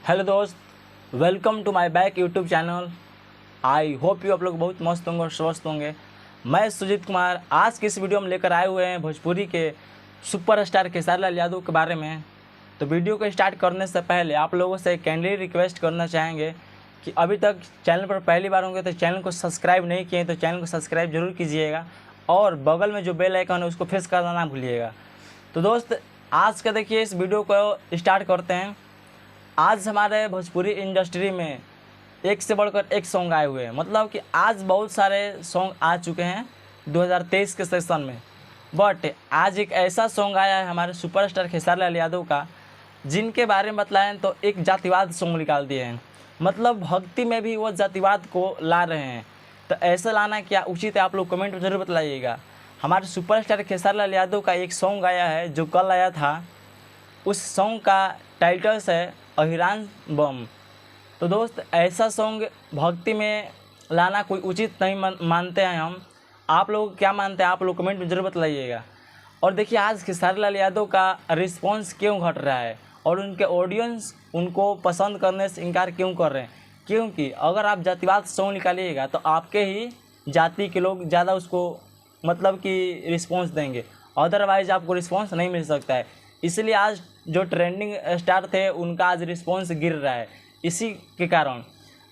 Hello दोस्त, welcome to my back YouTube channel. I hope you आप लोग बहुत मस्त होंगे और स्वस्थ होंगे। मैं सुजीत कुमार आज की इस वीडियो में लेकर आए हुए हैं भोजपुरी के सुपरस्टार खेसारी लाल यादव के बारे में। तो वीडियो को स्टार्ट करने से पहले आप लोगों से कैंडली रिक्वेस्ट करना चाहेंगे कि अभी तक चैनल पर पहली बार होंगे तो चैनल को सब्सक्राइब नहीं किए तो चैनल को सब्सक्राइब जरूर कीजिएगा और बगल में जो बेल आइकन है उसको प्रेस करना ना भूलिएगा। तो दोस्त, आज का देखिए इस वीडियो को स्टार्ट करते हैं। आज हमारे भोजपुरी इंडस्ट्री में एक से बढ़कर एक सॉन्ग आए हुए हैं, मतलब कि आज बहुत सारे सॉन्ग आ चुके हैं 2023 के सेशन में, बट आज एक ऐसा सॉन्ग आया है हमारे सुपरस्टार खेसारी लाल यादव का, जिनके बारे में बताएं तो एक जातिवाद सॉन्ग निकाल दिए हैं। मतलब भक्ति में भी वो जातिवाद को ला रहे हैं। तो ऐसा लाना क्या उचित है, आप लोग कमेंट में ज़रूर बताइएगा। हमारे सुपरस्टार खेसारी लाल यादव का एक सॉन्ग आया है जो कल आया था, उस सॉन्ग का टाइटल्स है अहिरान बम। तो दोस्त, ऐसा सॉन्ग भक्ति में लाना कोई उचित नहीं मानते हैं हम। आप लोग क्या मानते हैं, आप लोग कमेंट में ज़रूर बताइएगा। और देखिए आज खेसारी लाल यादव का रिस्पॉन्स क्यों घट रहा है और उनके ऑडियंस उनको पसंद करने से इनकार क्यों कर रहे हैं। क्योंकि अगर आप जातिवाद सॉन्ग निकालिएगा तो आपके ही जाति के लोग ज़्यादा उसको मतलब कि रिस्पॉन्स देंगे, अदरवाइज़ आपको रिस्पॉन्स नहीं मिल सकता है। इसलिए आज जो ट्रेंडिंग स्टार थे उनका आज रिस्पॉन्स गिर रहा है। इसी के कारण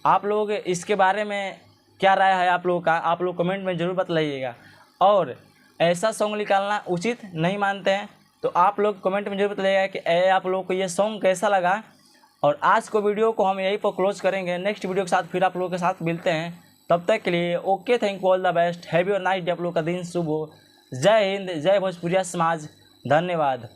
आप लोग इसके बारे में क्या राय है आप लोगों का, आप लोग कमेंट में ज़रूर बताइएगा। और ऐसा सॉन्ग निकालना उचित नहीं मानते हैं तो आप लोग कमेंट में ज़रूर बताइएगा कि आप लोगों को ये सॉन्ग कैसा लगा। और आज को वीडियो को हम यहीं पर क्लोज करेंगे। नेक्स्ट वीडियो के साथ फिर आप लोगों के साथ मिलते हैं। तब तक के लिए okay, thank you, all the best, have your night day. आप लोग का दिन शुभ हो। जय हिंद, जय भोजपुरिया समाज, धन्यवाद।